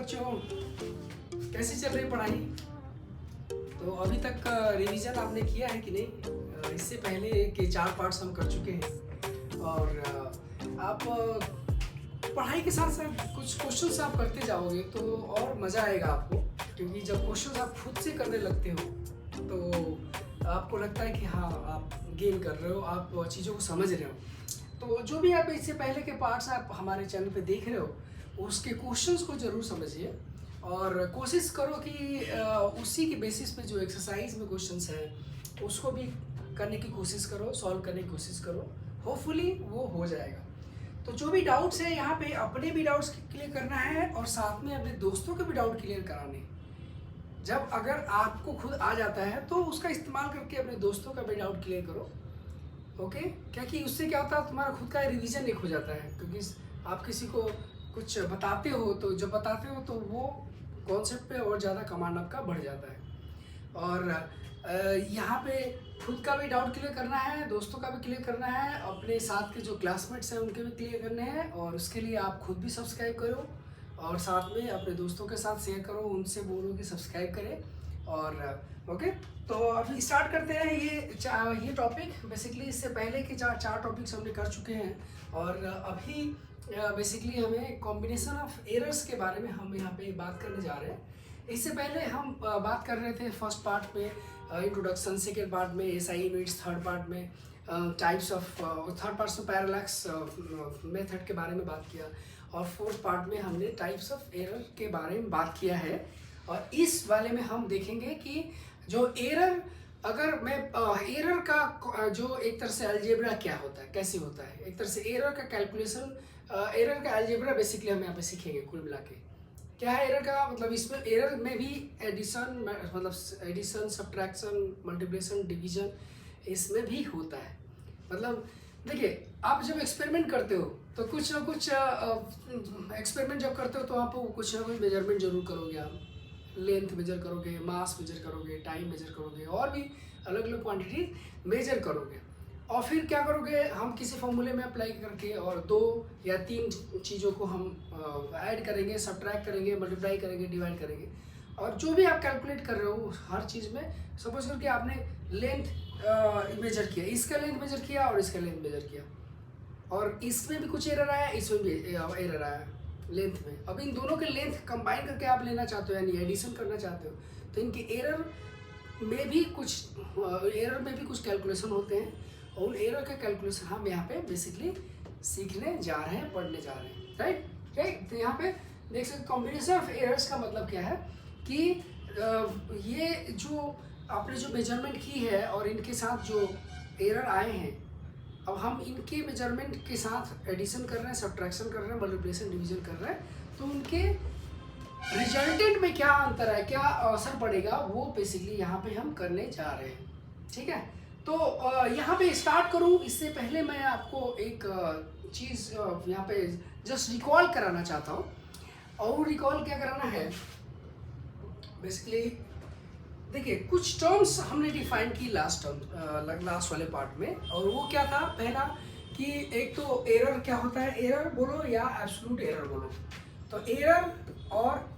बच्चों, कैसी चल रही पढ़ाई? तो अभी तक रिवीजन आपने किया है कि नहीं? इससे पहले के 4 पार्ट्स हम कर चुके हैं और आप पढ़ाई के साथ साथ कुछ क्वेश्चंस आप करते जाओगे तो और मज़ा आएगा आपको, क्योंकि जब क्वेश्चंस आप खुद से करने लगते हो तो आपको लगता है कि हाँ, आप गेन कर रहे हो, आप चीज़ों को समझ रहे हो। तो जो भी आप इससे पहले के पार्ट्स आप हमारे चैनल पे देख रहे हो, उसके क्वेश्चंस को ज़रूर समझिए और कोशिश करो कि उसी के बेसिस पे जो एक्सरसाइज में क्वेश्चंस हैं उसको भी करने की कोशिश करो, सॉल्व करने की कोशिश करो। होपफुली वो हो जाएगा। तो जो भी डाउट्स है यहाँ पे अपने भी डाउट्स क्लियर करना है और साथ में अपने दोस्तों के भी डाउट क्लियर कराने हैं। जब अगर आपको खुद आ जाता है तो उसका इस्तेमाल करके अपने दोस्तों का भी डाउट क्लियर करो। ओके, क्योंकि उससे क्या होता है, तुम्हारा खुद का रिवीजन एक हो जाता है। क्योंकि आप किसी को कुछ बताते हो तो जब बताते हो तो वो कॉन्सेप्ट पे और ज़्यादा कमांड आपका बढ़ जाता है। और यहाँ पे खुद का भी डाउट क्लियर करना है, दोस्तों का भी क्लियर करना है, अपने साथ के जो क्लासमेट्स हैं उनके भी क्लियर करने हैं। और उसके लिए आप खुद भी सब्सक्राइब करो और साथ में अपने दोस्तों के साथ शेयर करो, उनसे बोलो कि सब्सक्राइब करें। और ओके, तो अभी स्टार्ट करते हैं ये टॉपिक। बेसिकली इससे पहले के चार टॉपिक्स हमने कर चुके हैं और अभी बेसिकली हमें कॉम्बिनेशन ऑफ एरर्स के बारे में हम यहाँ पे बात करने जा रहे हैं। इससे पहले हम बात कर रहे थे फर्स्ट पार्ट में इंट्रोडक्शन, सेकेंड पार्ट में एसआई यूनिट्स, थर्ड पार्ट में टाइप्स ऑफ, थर्ड पार्ट में पैरालैक्स मेथड के बारे में बात किया और फोर्थ पार्ट में हमने टाइप्स ऑफ एरर के बारे में बात किया है। और इस वाले में हम देखेंगे कि जो एरर, अगर मैं एरर का जो एक तरह से अलजेब्रा क्या होता है, कैसे होता है, एक तरह से एरर का कैलकुलेशन, एरर का अलजेब्रा बेसिकली हम यहाँ पे सीखेंगे। कुल मिला के क्या है एरर का मतलब, इसमें एरर में भी एडिशन, मतलब एडिशन, सब्ट्रैक्शन, मल्टीप्लिकेशन, डिवीजन इसमें भी होता है। मतलब देखिए, आप जब एक्सपेरिमेंट करते हो तो कुछ ना कुछ एक्सपेरिमेंट जब करते हो तो आप कुछ ना कुछ मेजरमेंट जरूर करोगे। आप लेंथ मेजर करोगे, मास मेजर करोगे, टाइम मेजर करोगे और भी अलग अलग क्वांटिटी मेजर करोगे। और फिर क्या करोगे, हम किसी फॉर्मूले में अप्लाई करके और 2 या 3 चीज़ों को हम ऐड करेंगे, सब्ट्रैक्ट करेंगे, मल्टीप्लाई करेंगे, डिवाइड करेंगे। और जो भी आप कैलकुलेट कर रहे हो हर चीज़ में, सपोज करके आपने लेंथ मेजर किया, इसका लेंथ मेजर किया और इसका लेंथ मेजर किया और इसमें भी कुछ एरर आया, इसमें भी एरर आया लेंथ में। अब इन दोनों के लेंथ कंबाइन करके आप लेना चाहते हो, यानी एडिशन करना चाहते हो, तो इनके एरर में भी कुछ कैलकुलेशन होते हैं और उन एरर का कैलकुलेशन हम यहाँ पे बेसिकली सीखने जा रहे हैं, पढ़ने जा रहे हैं। राइट। तो यहाँ पे देख सकते कॉम्बिनेशन ऑफ एरर्स का मतलब क्या है कि ये जो आपने जो मेजरमेंट की है और इनके साथ जो एरर आए हैं, अब हम इनके मेजरमेंट के साथ एडिशन कर रहे हैं, सब्ट्रैक्शन कर रहे हैं, मल्टीप्लिकेशन, डिवीजन कर रहे हैं, तो उनके रिजल्टेंट में क्या अंतर है, क्या असर पड़ेगा, वो बेसिकली यहाँ पे हम करने जा रहे हैं। ठीक है, तो यहाँ पे स्टार्ट करूँ इससे पहले मैं आपको एक चीज़ यहाँ पे जस्ट रिकॉल कराना चाहता हूँ। और रिकॉल क्या कराना है, बेसिकली देखिए कुछ टर्म्स हमने डिफाइन की लास्ट वाले पार्ट में, और वो क्या था, पहला कि एक तो एरर क्या होता है, एरर बोलो या एब्सोल्यूट एरर बोलो। तो एरर और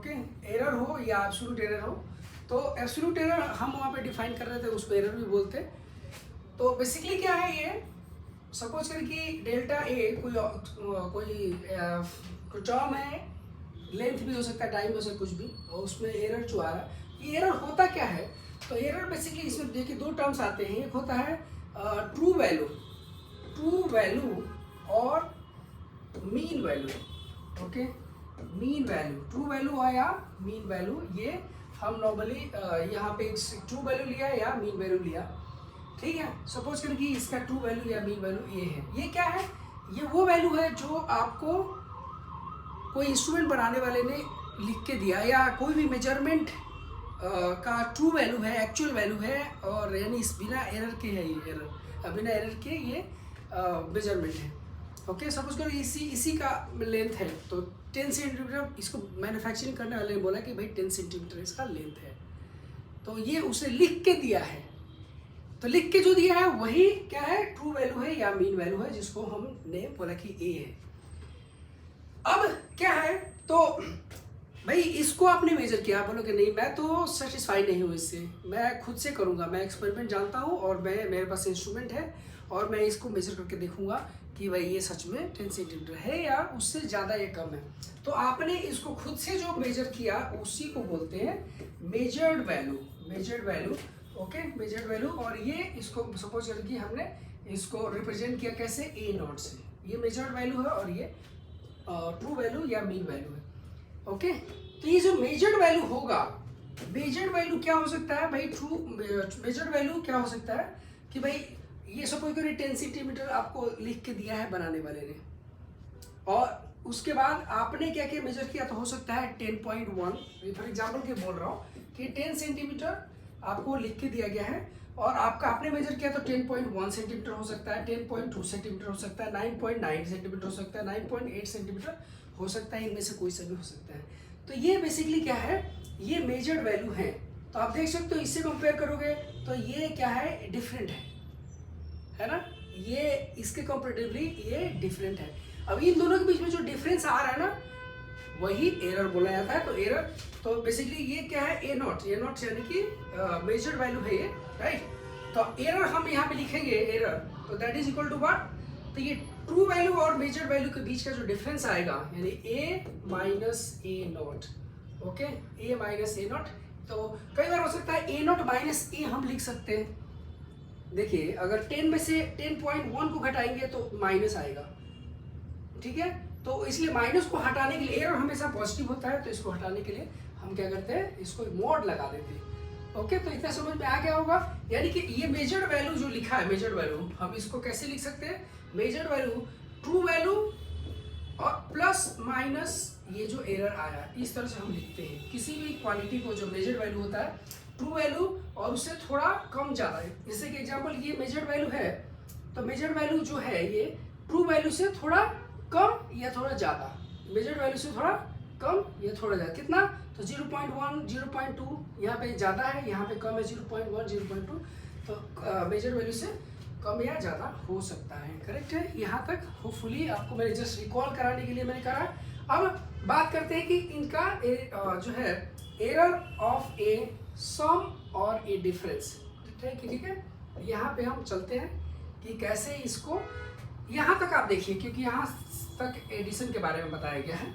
एरर हो या एब्सोल्यूट एरर हो, तो एब्सोल्यूट एरर हम वहाँ पे डिफाइन कर रहे थे, उसको एरर भी बोलते। तो बेसिकली क्या है ये, सपोज करें कि डेल्टा ए कोई टर्म है, लेंथ भी हो सकता है, टाइम भी हो सकता है, कुछ भी, और उसमें एरर जो आ रहा है, ये एरर होता क्या है। तो एरर बेसिकली इसमें देखिए 2 टर्म्स आते हैं, एक होता है ट्रू वैल्यू और mean value. Okay, mean value, true value या मीन वैल्यू, ये हम नॉर्मली यहाँ पे ट्रू वैल्यू लिया या मीन वैल्यू लिया। ठीक है, सपोज करें कि इसका ट्रू वैल्यू या मीन वैल्यू ये है। ये क्या है, ये वो वैल्यू है जो आपको कोई इंस्ट्रूमेंट बनाने वाले ने लिख के दिया, या कोई भी मेजरमेंट का ट्रू वैल्यू है, एक्चुअल वैल्यू है, और यानी बिना एरर के है, ये एरर बिना एरर के ये मेजरमेंट है। ओके, सपोज करो इसी का लेंथ है, तो 10 सेंटीमीटर, इसको मैन्युफैक्चरिंग करने वाले ने बोला कि भाई 10 सेंटीमीटर इसका लेंथ है, तो ये उसे लिख के दिया है। तो लिख के जो दिया है वही क्या है, ट्रू वैल्यू है या मीन वैल्यू है, जिसको हमने बोला कि ए है। अब क्या है, तो भाई इसको आपने मेजर किया, आप बोलोगे नहीं मैं तो सेटिस्फाई नहीं हूँ इससे, मैं खुद से करूँगा, मैं एक्सपेरिमेंट जानता हूँ और मेरे पास इंस्ट्रूमेंट है और मैं इसको मेजर करके देखूंगा कि भाई ये सच में 10 सेंटीमीटर है या उससे ज़्यादा या कम है। तो आपने इसको खुद से जो मेजर किया उसी को बोलते हैं measured value, measured value. Okay, measured value. और ये इसको सपोज करें कि हमने इसको रिप्रेजेंट किया कैसे, ए नॉट से। ये मेजर्ड वैल्यू है और ये ट्रू वैल्यू या मीन वैल्यू है। ओके, तो ये जो मेजर्ड वैल्यू होगा, मेजर्ड वैल्यू क्या हो सकता है भाई, ट्रू मेजर्ड वैल्यू क्या हो सकता है कि भाई ये सपोज करिए 10 सेंटीमीटर आपको लिख के दिया है बनाने वाले ने, और उसके बाद आपने क्या क्या मेजर किया, तो हो सकता है 10.1, फॉर एग्जाम्पल के बोल रहा हूँ कि 10 सेंटीमीटर आपको लिख के दिया गया है और आपका आपने मेजर किया तो 10.1 सेंटीमीटर हो सकता है, 10.2 सेंटीमीटर हो सकता है, 9.9 सेंटीमीटर हो सकता है, 9.8 सेंटीमीटर हो सकता है, इनमें से कोई सा भी हो सकता है। तो ये बेसिकली क्या है, ये मेजर्ड वैल्यू है। तो आप देख सकते हो इससे कंपेयर करोगे तो ये क्या है, डिफरेंट है ना, ये इसके कंपेरेटिवली ये डिफरेंट है। अब इन दोनों के बीच में जो डिफरेंस आ रहा है ना, वही एरर बोला जाता है। तो एरर, तो बेसिकली ये क्या है, ए नॉट यानी कि मेजर्ड वैल्यू है ये, राइट। तो एरर हम यहाँ पे लिखेंगे एरर, तो that is equal to what, तो ये ट्रू वैल्यू और मेजर्ड वैल्यू के बीच का जो डिफरेंस आएगा यानी A minus A naught. Okay, A minus A naught. तो कई बार हो सकता है ए नॉट माइनस ए हम लिख सकते हैं। देखिए अगर 10 में से 10.1 को घटाएंगे तो माइनस आएगा, ठीक है। तो इसलिए माइनस को हटाने के लिए, एरर हमेशा पॉजिटिव होता है तो इसको हटाने के लिए हम क्या करते हैं, इसको मोड लगा देते हैं। ओके, तो इतना समझ में आ गया होगा। यानी कि ये मेजर्ड वैल्यू जो लिखा है, मेजर्ड वैल्यू, हम इसको कैसे लिख सकते हैं, मेजर्ड वैल्यू ट्रू वैल्यू और प्लस माइनस ये जो एरर आया, इस तरह से हम लिखते हैं किसी भी क्वांटिटी को। जो मेजर्ड वैल्यू होता है ट्रू वैल्यू और उससे थोड़ा कम ज़्यादा है। जैसे कि एग्जांपल ये मेजर्ड वैल्यू है, तो मेजर्ड वैल्यू जो है ये ट्रू वैल्यू से थोड़ा कम या थोड़ा ज़्यादा, मेजर्ड वैल्यू से थोड़ा कम या थोड़ा ज़्यादा, कितना, तो 0.1 0.2, यहाँ पे ज़्यादा है, यहाँ पे कम है 0.1 0.2, तो मेजर्ड वैल्यू से कम या ज़्यादा हो सकता है। करेक्ट है, यहाँ तक होपफुली आपको मैंने जस्ट रिकॉल कराने के लिए मैंने करा। अब बात करते हैं कि इनका जो है एरर ऑफ ए सम और ए डिफरेंस, ठीक है। यहाँ पे हम चलते हैं कि कैसे इसको, यहाँ तक आप देखिए क्योंकि यहाँ तक एडिशन के बारे में बताया गया है।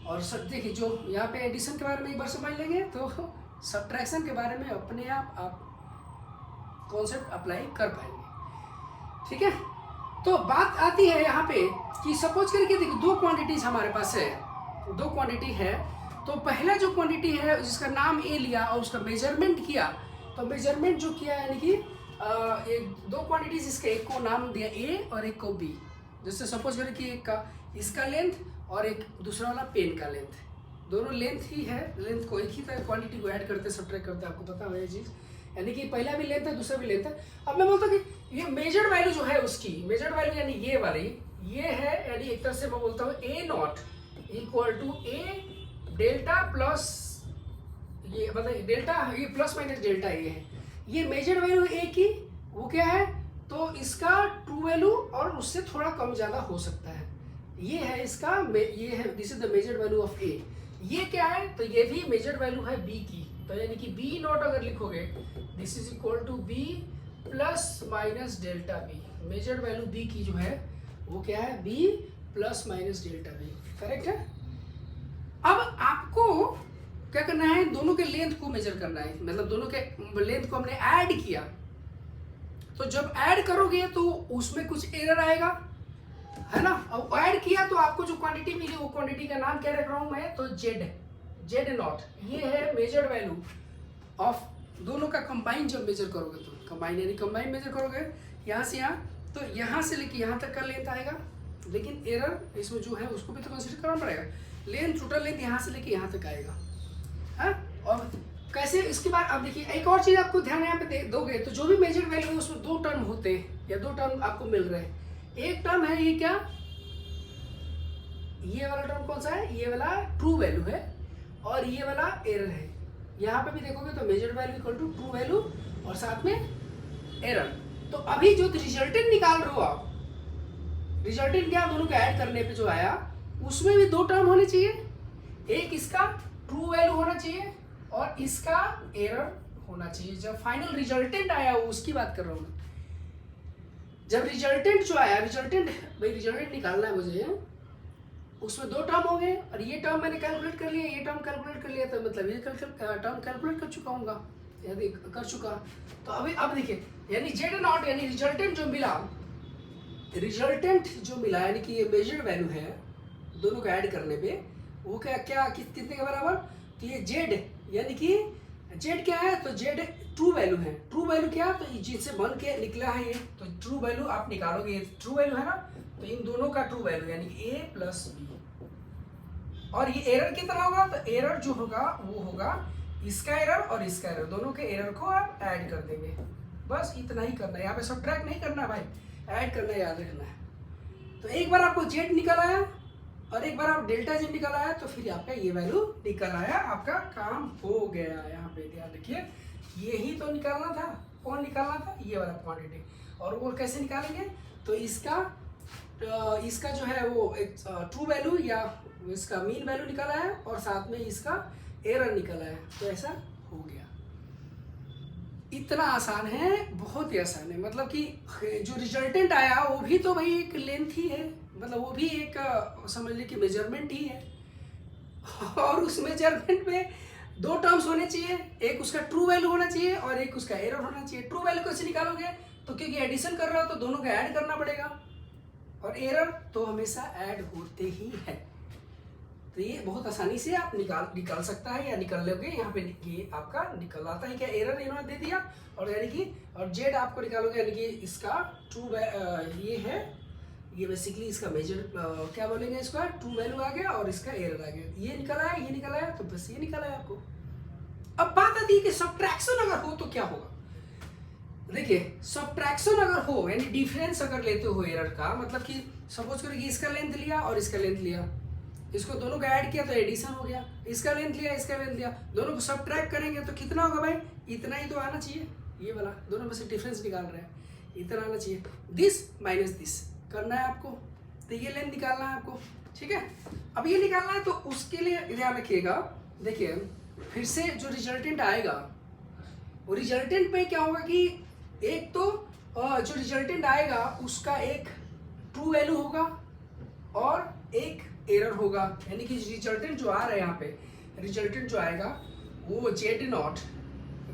और सब देखिए जो यहाँ पे एडिशन के बारे में एक बार समझ लेंगे तो सब्ट्रैक्शन के बारे में अपने आप कॉन्सेप्ट अप्लाई कर पाएंगे, ठीक है। तो बात आती है यहाँ पे कि सपोज करके देखिए दो क्वांटिटीज हमारे पास है, दो क्वांटिटी है। तो पहला जो क्वांटिटी है जिसका नाम ए लिया और उसका मेजरमेंट किया, तो मेजरमेंट जो किया यानी कि एक दो क्वांटिटीज, इसके एक को नाम दिया ए और एक को बी। जैसे सपोज करें कि एक का इसका लेंथ और एक दूसरा वाला पेन का लेंथ, दोनों लेंथ ही है, लेंथ को एक ही तरह क्वांटिटी को ऐड करते सब्ट्रैक्ट करते, आपको पता है ये चीज़। यानी कि पहला भी लेंथ है दूसरा भी लेंथ है। अब मैं बोलता हूँ कि ये मेजर्ड वैल्यू जो है उसकी, मेजर्ड वैल्यू यानी ये वाली, ये है यानी एक तरह से मैं बोलता हूँ A naught equal to A delta plus ये, मतलब डेल्टा ये प्लस माइनस डेल्टा ये है। ये मेजर्ड वैल्यू ए की वो क्या है, तो इसका ट्रू वैल्यू और उससे थोड़ा कम ज़्यादा हो सकता है। ये है इसका, ये है, this is the measured value of A. ये क्या है, तो ये भी मेजर्ड वैल्यू है बी की। तो यानी कि बी नॉट अगर लिखोगे, this is equal to B plus minus delta B. Measured value B की जो है वो क्या है, B plus minus delta B. Correct है। अब आपको क्या करना है, दोनों के लेंथ को मेजर करना है, मतलब दोनों के लेंथ को हमने ऐड किया। तो जब ऐड करोगे तो उसमें कुछ एरर आएगा, है ना। अब ऐड किया तो आपको जो क्वांटिटी मिली वो क्वांटिटी का नाम क्या रख रहा हूं मैं, तो जेड नॉट। ये है मेजर्ड वैल्यू ऑफ दोनों का कंबाइन। जब मेजर करोगे तो कंबाइन यानी कंबाइन मेजर करोगे यहाँ से यहाँ, तो यहाँ से लेके यहाँ तक का लेंथ आएगा। लेकिन एरर इसमें जो है उसको भी तो कंसिडर करना पड़ेगा। लेंथ, टोटल लेंथ यहाँ से लेके यहाँ तक आएगा, है। और कैसे, इसके बाद आप देखिए एक और चीज़ आपको ध्यान यहाँ पे दोगे तो जो भी मेजर वैल्यू है उसमें दो टर्म होते हैं या दो टर्म आपको मिल रहे हैं। एक टर्म है ये क्या, ये वाला टर्म कौन सा है, ये वाला ट्रू वैल्यू है और ये वाला एरर है। यहाँ पे भी देखोगे तो measured value equal to true value और साथ में एरर। तो अभी जो रिजल्टेंट निकाल रहे हो आप, रिजल्टेंट क्या, दोनों को ऐड करने पे जो आया उसमें भी दो टर्म होने चाहिए। एक इसका ट्रू वैल्यू होना चाहिए और इसका एरर होना चाहिए। जब फाइनल रिजल्टेंट आया उसकी बात कर रहा हूँ मैं। जब रिजल्टेंट जो आया, रिजल्टेंट भाई रिजल्टेंट निकालना है मुझे, उसमें दो टर्म हो गए और ये टर्म मैंने कैलकुलेट कर लिया, ये टर्म कैलकुलेट कर लिया, तो मतलब ये टर्म कैलकुलेट कर चुका हूँगा, यदि कर चुका। तो अभी अब देखिए, यानी जेड नॉट यानी रिजल्टेंट जो मिला, रिजल्टेंट जो मिला यानी कि ये मेजर्ड वैल्यू है दोनों को ऐड करने पे, वो क्या क्या कितने के बराबर, तो ये जेड यानी कि जेड क्या है, तो जेड ट्रू वैल्यू है। ट्रू वैल्यू क्या, तो जिससे बन के निकला है ये, तो ट्रू वैल्यू आप निकालोगे, ये ट्रू वैल्यू है ना, तो इन दोनों का ट्रू वैल्यू यानी कि ए प्लस बी। और ये एरर कितना होगा, तो एरर जो होगा वो होगा इसका एरर और इसका एरर, दोनों के एरर को आप ऐड कर देंगे। बस इतना ही करना है, यहाँ पे सब्ट्रैक्ट नहीं करना भाई, ऐड करना याद रखना है। तो एक बार आपको जेड निकल आया और एक बार आप डेल्टा जेड निकल आया, तो फिर आपका ये वैल्यू निकल आया, आपका काम हो गया। यहाँ पे ध्यान रखिए, यही तो निकालना था, कौन निकालना था, ये वाला क्वांटिटी। और वो कैसे निकालेंगे, तो इसका जो है वो एक ट्रू वैल्यू या इसका मीन वैल्यू निकाला है और साथ में इसका एरर निकला है, तो ऐसा हो गया। इतना आसान है, बहुत ही आसान है। मतलब कि जो रिजल्टेंट आया वो भी तो भाई एक लेंथ ही है, मतलब वो भी एक समझ लीजिए कि मेजरमेंट ही है। और उस मेजरमेंट में दो टर्म्स होने चाहिए, एक उसका ट्रू वैल्यू होना चाहिए और एक उसका एरर होना चाहिए। ट्रू वैल्यू कैसे निकालोगे, तो क्योंकि एडिशन कर रहा हो तो दोनों को ऐड करना पड़ेगा, और एरर तो हमेशा ऐड होते ही है। तो ये बहुत आसानी से आप निकाल सकता है या निकाल लोगे। यहाँ पे ये आपका निकल आता है क्या, एरर इन्होंने दे दिया, और यानी कि और जेड आपको निकालोगे, यानी कि इसका ट्रू ये है, ये बेसिकली इसका मेजर क्या बोलेंगे, इसका ट्रू वैल्यू आ गया और इसका एरर आ गया। ये निकल आया, ये निकल आया, तो बस ये निकल आया आपको। अब बात आती है कि सब्ट्रैक्शन अगर हो तो क्या होगा। देखिए, सब्ट्रैक्शन अगर हो यानी डिफरेंस अगर लेते हो एरर का, मतलब कि सपोज करो कि इसका लेंथ लिया और इसका लेंथ लिया, इसको दोनों को ऐड किया तो एडिशन हो गया, इसका लेंथ लिया इसका लेंथ लिया, दोनों को सब्ट्रैक्ट करेंगे तो कितना होगा भाई, इतना ही तो आना चाहिए। ये वाला दोनों में से डिफरेंस निकाल रहे हैं, इतना आना चाहिए। दिस माइनस दिस करना है आपको, तो ये लेंथ निकालना है आपको, ठीक है। अब ये निकालना है तो उसके लिए ध्यान रखिएगा। देखिए, फिर से जो रिजल्टेंट आएगा, वो रिजल्टेंट में क्या होगा कि एक तो जो रिजल्टेंट आएगा उसका एक ट्रू वैल्यू होगा और एक एरर होगा, यानी कि रिजल्टेंट जो आ रहा है यहाँ पे, रिजल्टेंट जो आएगा वो Z not,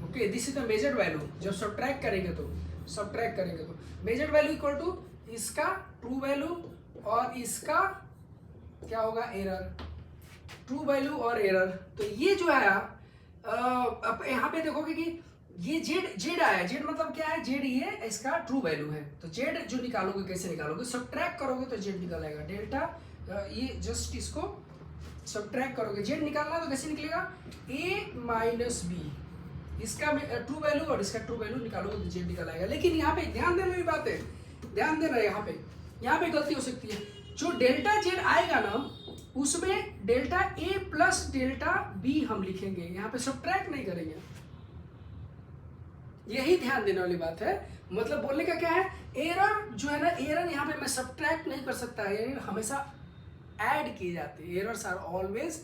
okay, this is the measured value. जब सब्ट्रैक्ट करेंगे तो मेजर्ड वैल्यू इक्वल टू इसका ट्रू वैल्यू और इसका क्या होगा, एरर, ट्रू वैल्यू और एरर। तो ये जो आया, अब यहाँ पे देखोगे कि ये जेड आया, जेड मतलब क्या है, जेड ये इसका ट्रू वैल्यू है। तो जेड जो निकालोगे, कैसे निकालोगे, सब्ट्रैक्ट करोगे तो जेड निकल आएगा, डेल्टा ये जस्ट इसको सब्ट्रैक्ट करोगे, जेड निकालना तो कैसे निकलेगा, a माइनस बी, इसका ट्रू वैल्यू और इसका ट्रू वैल्यू निकालोगे तो जेड निकल आएगा। लेकिन यहाँ पे ध्यान देने वाली बात है, ध्यान देना, यहाँ पे गलती हो सकती है। जो डेल्टा जेड आएगा ना, उसमें delta a plus delta b हम लिखेंगे, यहाँ पे सब्ट्रैक्ट नहीं करेंगे। यही ध्यान देने वाली बात है। मतलब बोलने का क्या है, एरर जो है ना, एरर यहाँ पे मैं सब्ट्रैक्ट नहीं कर सकता, एरर हमेशा ऐड किए जाते हैं। Errors are always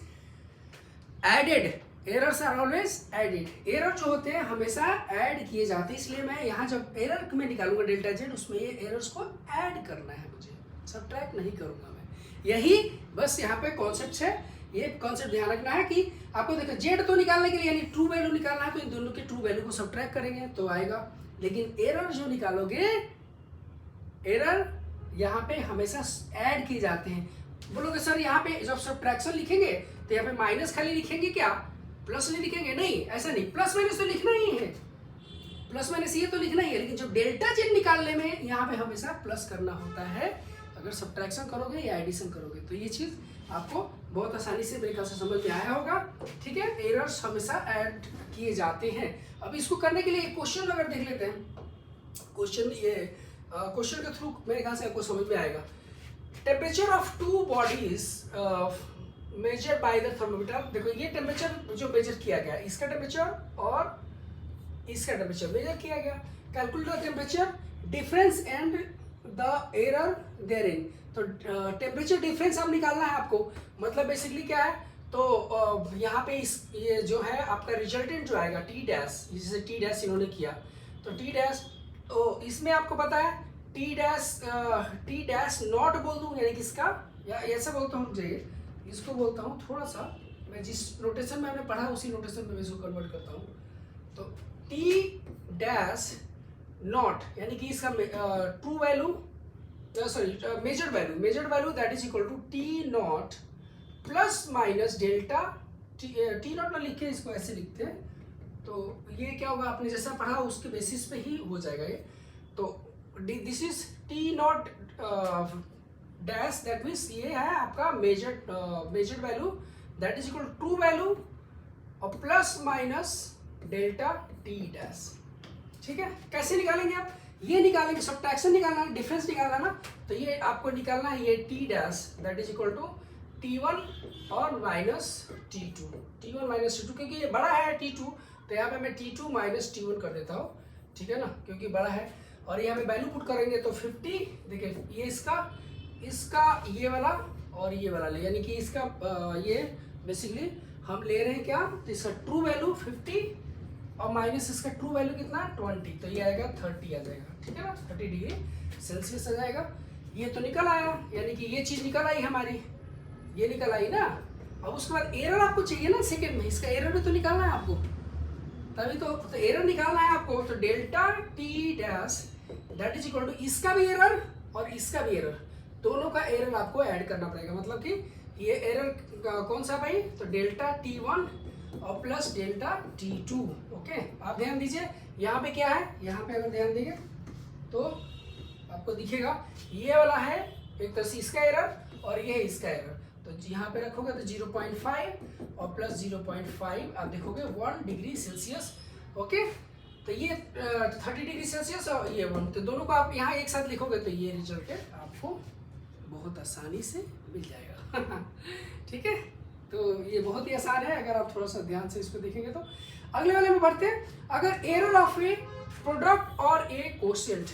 added, errors are always added. Error जो होते हैं हमेशा ऐड किए जाते हैं, इसलिए मैं यहाँ जब एरर में निकालूंगा डेल्टा जेड, उसमें ये एरर्स को ऐड करना है मुझे, सब्ट्रैक्ट नहीं करूंगा मैं। यही बस यहाँ पे कॉन्सेप्ट है, ये कॉन्सेप्ट ध्यान रखना है कि आपको देखो, जेड तो निकालने के लिए यानी ट्रू वैल्यू निकालना है, तो इन दोनों के ट्रू वैल्यू को सब्ट्रैक्ट करेंगे तो आएगा। लेकिन एरर जो निकालोगे, एरर यहाँ पे हमेशा ऐड किए जाते हैं। बोलोगे सर यहाँ पे जब सब्ट्रैक्शन लिखेंगे तो यहाँ पे माइनस खाली लिखेंगे क्या, प्लस नहीं लिखेंगे? नहीं, ऐसा नहीं, प्लस माइनस तो लिखना ही है, प्लस माइनस ये तो लिखना ही है। लेकिन जब डेल्टा जेड निकालने में यहाँ पे हमेशा प्लस करना होता है, अगर सब्ट्रैक्शन करोगे या एडिशन करोगे। तो ये चीज़ आपको बहुत आसानी से मेरे ख्याल से समझ में आया होगा, ठीक है। एरर्स हमेशा ऐड किए जाते हैं। अब इसको करने के लिए क्वेश्चन अगर देख लेते हैं, क्वेश्चन के थ्रू मेरे ख्याल से आपको समझ में आएगा। Temperature of two bodies measure by the thermometer. देखो, ये टेम्परेचर जो मेजर किया गया, इसका टेम्परेचर और इसका टेम्परेचर मेजर किया गया। Calculate the temperature difference and the error therein. तो टेम्परेचर डिफरेंस अब निकालना है आपको। मतलब बेसिकली क्या है, तो यहाँ पे ये जो है आपका रिजल्टेंट जो आएगा टी डैश, जिसे टी डैश इन्होंने किया, तो टी डैश, तो इसमें आपको पता है टी डैश नॉट बोल दूँ, यानी कि इसका, या ऐसा बोलता हूँ, मुझे इसको बोलता हूँ थोड़ा सा, मैं जिस नोटेशन में हमने पढ़ा उसी नोटेशन में मैं इसको कन्वर्ट करता हूँ। तो टी डैश नॉट यानी कि इसका true value, sorry measured value that is equal to T not plus minus delta, T not ना लिख के इसको ऐसे लिखते हैं, तो ये क्या होगा, आपने जैसा पढ़ा उसके बेसिस पे ही हो जाएगा ये। तो this is T naught dash, that means ये है आपका measured value that is equal to true value और plus minus delta T dash. ठीक है, कैसे निकालेंगे आप, ये निकालेंगे, सब्ट्रैक्शन निकालना है, डिफरेंस निकालना ना, तो ये आपको निकालना है ये T dash that is equal to T1 और minus T2, T1 minus T2, क्योंकि ये बड़ा है T2, तो यहाँ पे मैं T2 माइनस T1 कर देता हूँ, ठीक है ना, क्योंकि बड़ा है। और यहाँ पे वैल्यू पुट करेंगे तो 50, देखिए ये इसका ये वाला और ये वाला ले, यानी कि इसका ये बेसिकली हम ले रहे हैं क्या, तो इसका ट्रू वैल्यू 50 और माइनस इसका ट्रू वैल्यू कितना 20, तो ये आएगा 30 आ जाएगा, ठीक है ना, 30 डिग्री सेल्सियस आ जाएगा। ये तो निकल आया, यानी कि ये चीज़ निकल आई हमारी, ये निकल आई ना। अब उसके बाद एरर आपको चाहिए ना सेकंड में, इसका एरर भी तो निकालना है आपको, तभी तो एरर निकालना है आपको। तो delta T dash that is equal to इसका भी एरर और इसका भी एरर, दोनों का एरर आपको ऐड करना पड़ेगा, मतलब कि ये एरर कौन सा भाई, तो डेल्टा T1 और प्लस डेल्टा T2। ओके, आप ध्यान दीजिए यहाँ पे क्या है, यहाँ पे अगर ध्यान देंगे तो आपको दिखेगा ये वाला है एक तरह से इसका एरर और ये है इसका एरर, तो यहाँ पे रखोगे तो 0.5 और प्लस 0.5 आप देखोगे 1 डिग्री सेल्सियस। ओके, तो ये 30 डिग्री सेल्सियस और ये 1, तो दोनों को आप यहाँ एक साथ लिखोगे तो ये रिजल्ट आपको बहुत आसानी से मिल जाएगा। ठीक है, तो ये बहुत ही आसान है अगर आप थोड़ा सा ध्यान से इसको देखेंगे तो। अगले वाले में बढ़ते हैं, अगर एरर ऑफ ए प्रोडक्ट और ए कोशिएंट,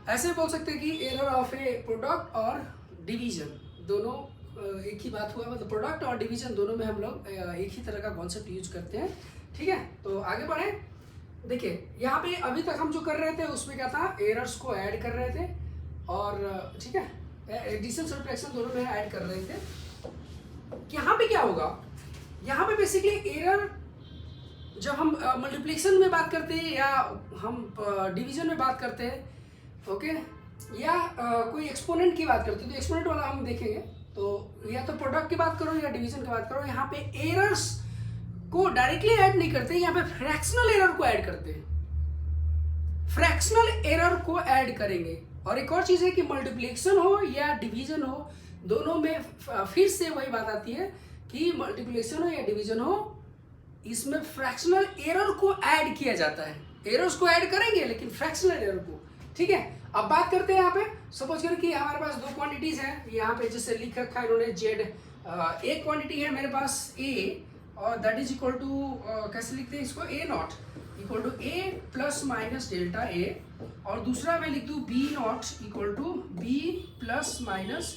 ऐसे बोल सकते हैं कि एरर ऑफ ए प्रोडक्ट और डिवीजन दोनों एक ही बात हुआ, मतलब प्रोडक्ट और डिवीजन दोनों में हम लोग एक ही तरह का कॉन्सेप्ट यूज करते हैं। ठीक है, तो आगे बढ़े, देखिए यहाँ पे अभी तक हम जो कर रहे थे उसमें क्या था, एरर्स को ऐड कर रहे थे और ठीक है एडिशन सब्ट्रैक्शन दोनों में ऐड कर रहे थे। यहाँ पे क्या होगा, यहाँ पे बेसिकली एरर जब हम मल्टीप्लिकेशन में बात करते हैं या हम डिवीजन में बात करते हैं, ओके, या कोई एक्सपोनेंट की बात करते हैं, तो एक्सपोनेंट वाला हम देखेंगे, तो या तो प्रोडक्ट की बात करो या डिवीजन की बात करो, यहाँ पे एरर्स को डायरेक्टली ऐड नहीं करते, यहाँ पे फ्रैक्शनल एरर को ऐड करते हैं, फ्रैक्शनल एरर को ऐड करेंगे। और एक और चीज है कि मल्टीप्लिकेशन हो या डिवीजन हो, दोनों में फिर से वही बात आती है कि मल्टीप्लिकेशन हो या डिवीजन हो, इसमें फ्रैक्शनल एरर को ऐड किया जाता है, एरर्स को ऐड करेंगे लेकिन फ्रैक्शनल एरर को। ठीक है, अब बात करते हैं यहाँ पे, सपोज करें कि हमारे पास दो क्वांटिटीज हैं, यहाँ पे जैसे लिख रखा है इन्होंने जेड, एक क्वांटिटी है मेरे पास ए और दैट इज इक्वल टू कैसे लिखते हैं इसको, A naught equal to A plus minus delta A, और दूसरा मैं लिख दूँ B naught equal to B plus minus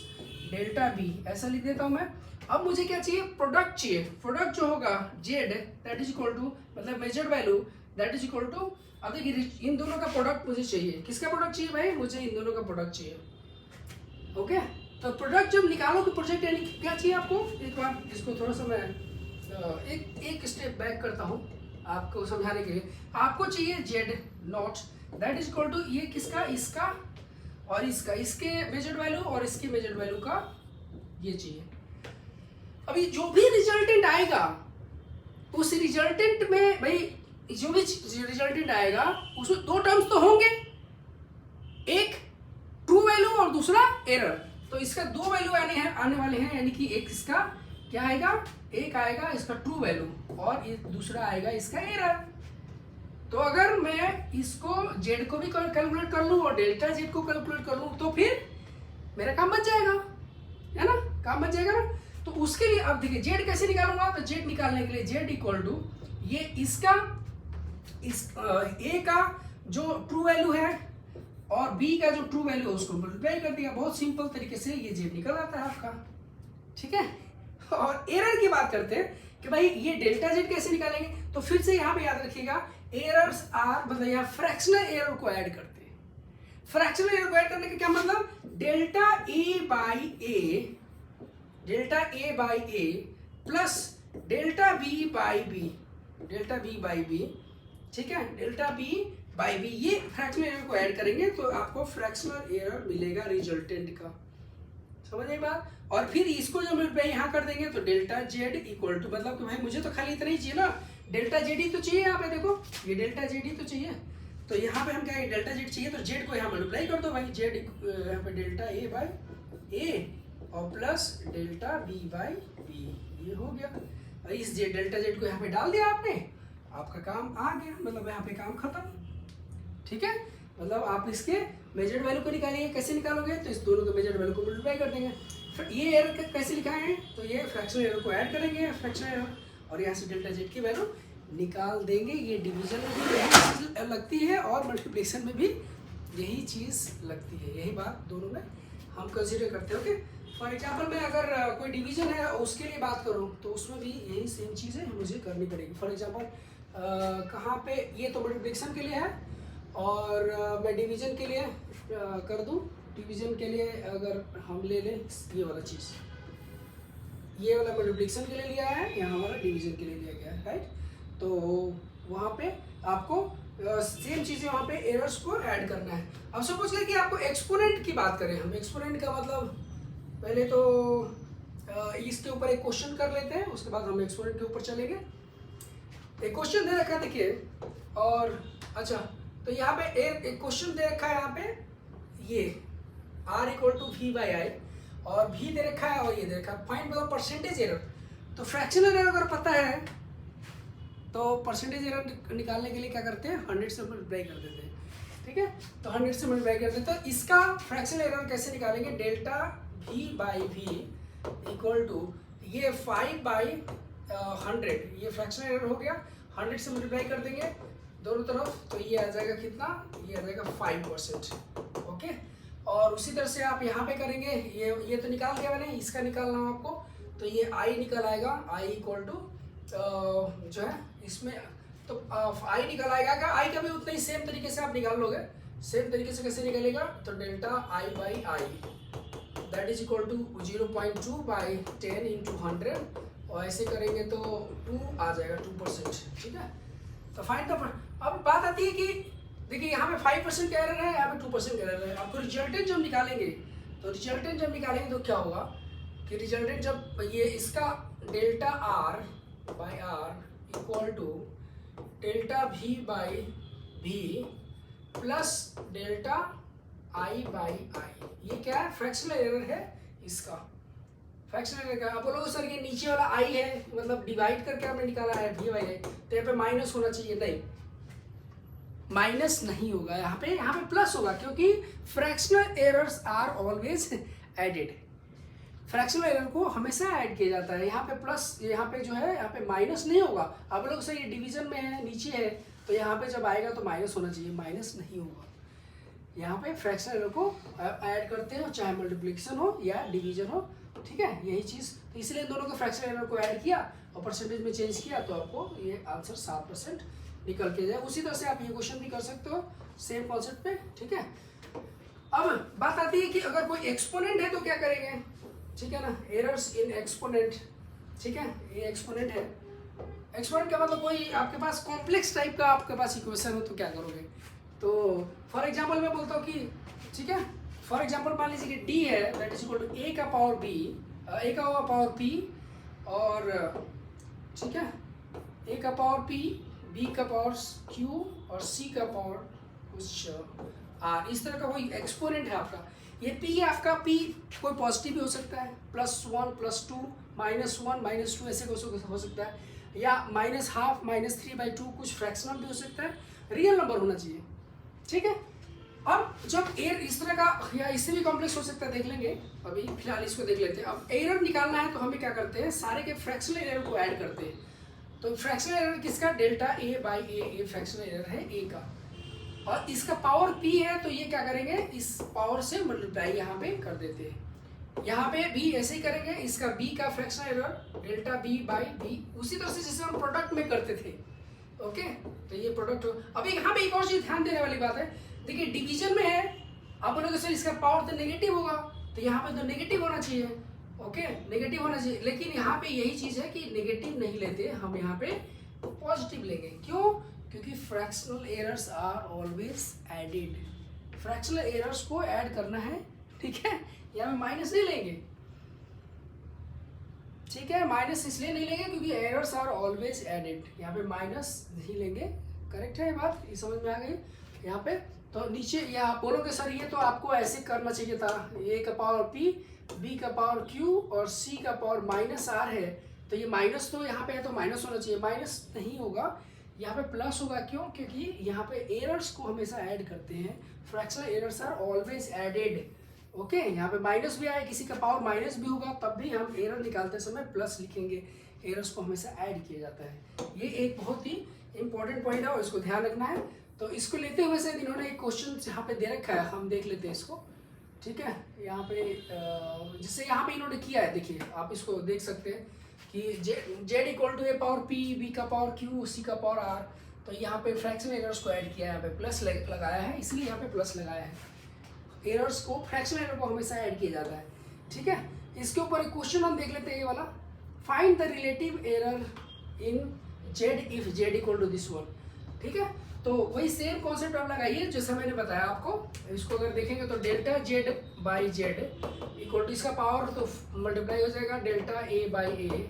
delta B, ऐसा लिख देता हूँ मैं। अब मुझे क्या चाहिए, प्रोडक्ट चाहिए, प्रोडक्ट जो होगा Z that is equal to मतलब measured value that is equal to, अब देखिए इन दोनों का प्रोडक्ट मुझे चाहिए, किसका प्रोडक्ट चाहिए भाई, मुझे इन दोनों का प्रोडक्ट चाहिए। ओके, तो प्रोडक्ट जब निकालोगे प्रोजेक्ट यानी क्या चाहिए आपको, एक बार इसको थोड़ा सा मैं एक स्टेप बैक करता हूँ आपको समझाने के लिए। आपको चाहिए Z not that is equal to ये किसका, इसका और इसका, इसके मेजर्ड वैल्यू और इसकी मेजर्ड वैल्यू का ये चाहिए। अभी जो भी रिजल्टेंट आएगा उस रिजल्टेंट में भाई जो भी रिजल्टेंट आएगा उसमें दो टर्म्स तो होंगे, एक ट्रू वैल्यू और दूसरा एरर, तो इसका दो वैल्यू आने वाले हैं, यानी कि एक इसका क्या आएगा, एक आएगा इसका ट्रू वैल्यू और ये दूसरा आएगा इसका एरर। तो अगर मैं इसको जेड को भी कैलकुलेट कर लूँ और डेल्टा जेड को कैलकुलेट कर लूँ तो फिर मेरा काम बच जाएगा, है ना, काम बच जाएगा ना। तो उसके लिए अब देखिए जेड कैसे निकालूंगा, तो जेड निकालने के लिए जेड इक्वल टू ये इसका इस ए का जो ट्रू वैल्यू है और बी का जो ट्रू वैल्यू है उसको मल्टीप्लाई कर दिया, बहुत सिंपल तरीके से ये जेड निकल आता है आपका। ठीक है, और एरर की बात करते हैं कि भाई ये डेल्टा जेड कैसे निकालेंगे, तो फिर से यहाँ पे याद रखिएगा एरर्स आर, मतलब यहाँ फ्रैक्शनल एरर को ऐड करते हैं। फ्रैक्शनल एरर को ऐड करने का क्या मतलब, delta A by A plus delta B by B, ठीक है, डेल्टा बी बाई बी, ये फ्रैक्शनल एरर को ऐड करेंगे तो आपको फ्रैक्शनल एरर मिलेगा रिजल्टेंट का, समझ आई बात। और फिर इसको जब मैं यहाँ कर देंगे तो डेल्टा जेड इक्वल टू, मतलब कि भाई मुझे तो खाली इतना ही चाहिए ना, डेल्टा जेड ही तो चाहिए, यहाँ पे देखो ये डेल्टा जेड ही तो चाहिए, तो यहाँ पे हम क्या है, डेल्टा जेड चाहिए तो जेड को यहाँ मल्टीप्लाई कर दो भाई, जेड यहाँ पे डेल्टा ए बाई ए और plus delta B by B, ये हो गया। और इस डेल्टा जेड को यहाँ पे डाल दिया आपने, आपका काम आ गया, मतलब यहाँ पे काम खत्म, ठीक है। मतलब आप इसके मेजर्ड वैल्यू को निकालिए, कैसे निकालोगे, तो इस दोनों के मेजर्ड वैल्यू को मल्टीप्लाई कर देंगे। फिर ये एरर कैसे लिखा है, तो ये फ्रैक्शनल एरर को ऐड करेंगे, फ्रैक्शनल एरर, और यहाँ से डेल्टा जेड की वैल्यू निकाल देंगे। ये डिवीजन में भी यही चीज़ लगती है और मल्टीप्लिकेशन में भी यही चीज़ लगती है, यही बात दोनों में हम कंसिडर करते हैं। ओके, फॉर एग्जाम्पल मैं अगर कोई डिवीजन है उसके लिए बात करूँ तो उसमें भी यही सेम चीज़ें मुझे करनी पड़ेगी। फॉर एग्जाम्पल कहाँ पे, ये तो मल्टीप्लिकेशन के लिए है और मैं डिवीजन के लिए कर दूं, डिवीजन के लिए अगर हम ले लें ये वाला चीज़, ये वाला मल्टीप्लिकेशन के लिए लिया है, यहाँ वाला डिवीजन के लिए लिया गया है, राइट। तो वहाँ पे आपको सेम चीज़ें वहाँ पे एरर्स को ऐड करना है। अब सपोज करें कि आपको एक्सपोनेंट की बात करें, हम एक्सपोनेंट का मतलब पहले तो इसके ऊपर एक क्वेश्चन कर लेते हैं, उसके बाद हम एक्सपोनेंट के ऊपर चलेंगे। एक क्वेश्चन दे रखा है देखिए, और अच्छा तो यहाँ पे एक क्वेश्चन दे रखा है, यहाँ पे ये r equal to V by I और v दे रखा है और ये दे रखा है, फाइंड द परसेंटेज एरर। तो फ्रैक्शनल एरर अगर पता है तो परसेंटेज एरर निकालने के लिए क्या करते हैं, 100 से मल्टीप्लाई कर देते हैं, ठीक है। तो 100 से मल्टीप्लाई कर देते हैं, तो इसका फ्रैक्शनल एरर कैसे निकालेंगे, delta v by V equal to ये 5 बाई 100, ये फ्रैक्शनल एरर हो गया, 100 से मल्टीप्लाई कर देंगे दोनों तरफ, तो ये आ जाएगा कितना, ये आ जाएगा 5%, ओके। और उसी तरह से आप यहाँ पे करेंगे, ये तो निकाल दिया मैंने, इसका निकालना है आपको, तो ये i निकल आएगा, i इक्वल टू जो है इसमें तो i निकल आएगा, क्या i का भी उतना ही सेम तरीके से आप निकाल लोगे, सेम तरीके से कैसे निकलेगा, तो delta i by I that is equal to 0.2 by 10 into 100, और ऐसे करेंगे तो 2 आ जाएगा, 2%, ठीक है। तो फाइंड द, अब बात आती है कि देखिए यहाँ पे 5% का एरर है, यहाँ पे 2% का एरर है। आपको रिजल्टेंट जब निकालेंगे तो क्या होगा कि रिजल्टेंट जब ये इसका delta R by R equal to delta V by V plus delta I by I, ये क्या है, फ्रैक्शनल एरर है इसका, फ्रैक्शनल एरर का। आप बोलोगे सर ये नीचे वाला आई है, मतलब डिवाइड करके आपने निकाला है वी बाई आई, तो यहाँ पे माइनस होना चाहिए, नहीं माइनस नहीं होगा, यहाँ पे प्लस होगा, क्योंकि fractional errors are always added, fractional error को हमेशा ऐड किया जाता है। यहाँ पे प्लस, यहाँ पे जो है यहाँ पे माइनस नहीं होगा। आप लोग सर ये डिवीजन में है, नीचे है, तो यहाँ पे जब आएगा तो माइनस होना चाहिए, माइनस नहीं होगा। यहाँ पे फ्रैक्शनल एरर को ऐड करते हैं, चाहे मल्टीप्लिकेशन हो या डिवीजन हो, ठीक है, यही चीज़। तो इसलिए दोनों के फ्रैक्शनल एरर को ऐड किया और परसेंटेज में चेंज किया, तो आपको ये आंसर 7% निकल के जाए। उसी तरह से आप ये क्वेश्चन भी कर सकते हो सेम कॉन्सेप्ट पे, ठीक है। अब बात आती है कि अगर कोई एक्सपोनेंट है तो क्या करेंगे, ठीक है ना, एरर्स इन एक्सपोनेंट, ठीक है, ये एक्सपोनेंट है। एक्सपोनेंट का मतलब कोई आपके पास कॉम्प्लेक्स टाइप का आपके पास इक्वेशन हो तो क्या करोगे, तो फॉर एग्जांपल मैं बोलता हूँ कि ठीक है, फॉर एग्जांपल मान लीजिए कि d है that is equal to a का पावर b, a का पावर p, और ठीक है a का पावर p, b का पावर q और c का पावर कुछ r, इस तरह का कोई एक्सपोनेंट है आपका। ये p आपका p कोई पॉजिटिव भी हो सकता है, +1 +2 -1 -2 ऐसे हो सकता है, या -½ -3/2 कुछ फ्रैक्शनल भी हो सकता है, रियल नंबर होना चाहिए, ठीक है। अब जब एरर इस तरह का या इससे भी कॉम्प्लेक्स हो सकता है, देख लेंगे, अभी फिलहाल इसको देख लेते हैं। अब एरर निकालना है तो हमें क्या करते हैं, सारे के फ्रैक्शनल एरर को ऐड करते हैं। तो फ्रैक्शनल एरर किसका, delta a by A fractional error है a का, और इसका पावर p है, तो ये क्या करेंगे, इस पावर से मल्टीप्लाई यहाँ पे कर देते हैं, यहाँ पे भी ऐसे ही करेंगे, इसका बी का fractional error delta B by B, उसी तरह से जैसे हम प्रोडक्ट में करते थे। ओके, तो ये प्रोडक्ट हो। अब यहाँ पे एक और चीज ध्यान देने वाली बात है, देखिए डिवीजन में है, आप बोलोगे सर इसका पावर तो नेगेटिव होगा, तो यहाँ पे तो नेगेटिव होना चाहिए। ओके, नेगेटिव होना चाहिए, लेकिन यहाँ पे यही चीज है कि नेगेटिव नहीं लेते हम, यहाँ पे पॉजिटिव लेंगे। क्यों? क्योंकि fractional errors are always added, fractional errors को ऐड करना है, ठीक है। यहाँ पे माइनस नहीं लेंगे, ठीक है, माइनस इसलिए नहीं लेंगे क्योंकि एरर्स आर ऑलवेज एडेड, यहाँ पे माइनस नहीं लेंगे। करेक्ट है ये बात, ये समझ में आ गई यहाँ पे। तो नीचे या आप बोलोगे सर ये तो आपको ऐसे करना चाहिए था, ए का पावर पी, बी का पावर क्यू और सी का पावर माइनस आर है, तो ये माइनस तो यहाँ पे है तो माइनस होना चाहिए, माइनस नहीं होगा, यहाँ पे प्लस होगा। क्यों? क्योंकि यहाँ पे एरर्स को हमेशा ऐड करते हैं, fractional errors are always added. Okay, यहाँ पे माइनस भी आए, किसी का पावर माइनस भी होगा तब भी हम एरर निकालते समय प्लस लिखेंगे, एरर्स को हमेशा ऐड किया जाता है। ये एक बहुत ही इंपॉर्टेंट पॉइंट है और इसको ध्यान रखना है। तो इसको लेते हुए शायद इन्होंने एक क्वेश्चन यहाँ पे दे रखा है, हम देख लेते हैं इसको, ठीक है। यहाँ पे जिससे यहाँ पे इन्होंने किया है, देखिए आप इसको देख सकते हैं कि Z equal to A power P, B का पावर क्यू, सी का पावर आर, तो यहाँ पे फ्रैक्शनल एरर्स को ऐड किया है, यहाँ पे प्लस लगाया है, इसलिए यहाँ पे प्लस लगाया है। एरर्स को, फ्रैक्शनल एरर को हमेशा ऐड किया जाता है, ठीक है। इसके ऊपर एक क्वेश्चन हम देख लेते हैं, ये वाला, find the relative error in Z if Z equal to this one, ठीक है। तो वही सेम कॉन्सेप्ट आप लगाइए जैसा मैंने बताया आपको। इसको अगर देखेंगे तो delta Z by Z equal to, इसका पावर तो मल्टीप्लाई हो जाएगा delta A by A,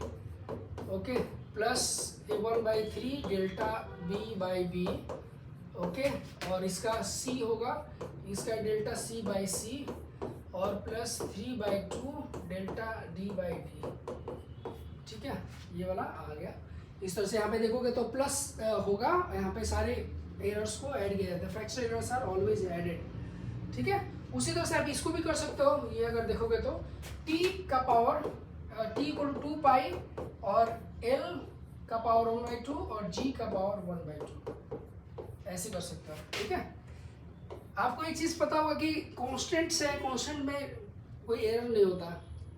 okay, plus A1/3 delta B by B, okay, और इसका सी होगा, इसका डेल्टा सी बाई सी और plus 3/2 delta D by D, ठीक है। ये वाला आ गया। इस तरह से यहाँ पे देखोगे तो प्लस होगा, यहाँ पे सारे एरर्स को ऐड किया जाता है, fractional errors are always added, ठीक है। उसी तरह से आप इसको भी कर सकते हो, ये अगर देखोगे तो t का पावर t इक्वल टू 2 पाई और l का पावर 1/2 और g का पावर 1/2, ऐसे कर सकते हो, ठीक है। आपको एक चीज़ पता होगा कि कॉन्स्टेंट्स है, कॉन्स्टेंट में कोई एरर नहीं होता,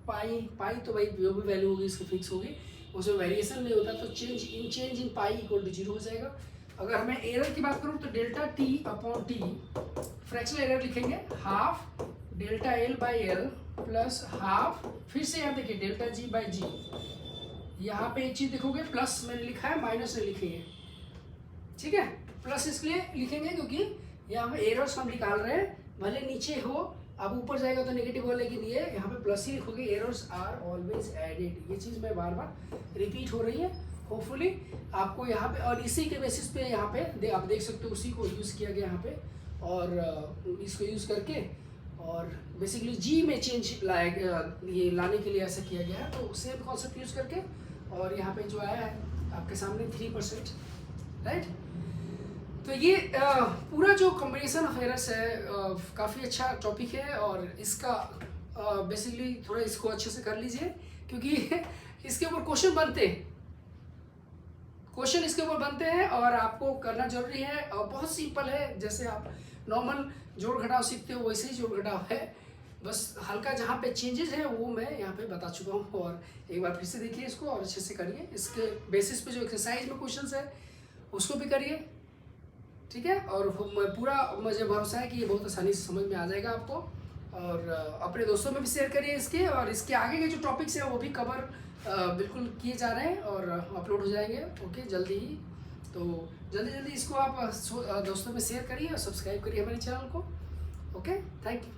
पाई तो भाई जो भी वैल्यू होगी इसकी फिक्स होगी, उसमें वेरिएशन नहीं होता, तो change in pi equal to 0 हो जाएगा। अगर मैं एरर की बात करूँ तो delta T upon T, fractional error लिखेंगे half delta L by L plus half, फिर से यहाँ देखिए डेल्टा जी बाई जी, यहाँ पे एक चीज़ देखोगे प्लस मैंने लिखा है, माइनस नहीं लिखेंगे, ठीक है। प्लस इसलिए लिखेंगे क्योंकि यहाँ पे एरर्स हम निकाल रहे हैं, भले नीचे हो, अब ऊपर जाएगा तो नेगेटिव हो, लेकिन ये यहाँ पे प्लस ही लिखोगे, एरर्स आर ऑलवेज एडेड। ये चीज़ मैं बार बार रिपीट हो रही है, होपफुली आपको यहाँ पे, और इसी के बेसिस पे यहाँ पे आप देख सकते हो, उसी को यूज़ किया गया यहाँ पे, और इसको यूज़ करके और बेसिकली जी में चेंज लाया, ये लाने के लिए ऐसा किया गया है। तो सेम कॉन्सेप्ट यूज़ करके, और यहाँ पे जो आया है आपके सामने 3%, राइट। तो ये पूरा जो कॉम्बिनेशन ऑफ एरर्स है काफ़ी अच्छा टॉपिक है, और इसका बेसिकली थोड़ा इसको अच्छे से कर लीजिए, क्योंकि इसके ऊपर क्वेश्चन बनते हैं, क्वेश्चन इसके ऊपर बनते हैं और आपको करना जरूरी है, और बहुत सिंपल है, जैसे आप नॉर्मल जोड़ घटाव सीखते हो वैसे ही जोड़ घटाव है, बस हल्का जहाँ पे चेंजेस है वो मैं यहाँ पे बता चुका हूँ। और एक बार फिर से देखिए इसको और अच्छे से करिए, इसके बेसिस पे जो एक्सरसाइज में क्वेश्चंस है उसको भी करिए, ठीक है। और पूरा मुझे भरोसा है कि ये बहुत आसानी से समझ में आ जाएगा आपको, और अपने दोस्तों में भी शेयर करिए इसके, और इसके आगे के जो टॉपिक्स हैं वो भी कवर बिल्कुल किए जा रहे हैं और अपलोड हो जाएंगे, ओके, जल्दी ही। तो जल्दी इसको आप दोस्तों में शेयर करिए और सब्सक्राइब करिए हमारे चैनल को, ओके, थैंक यू।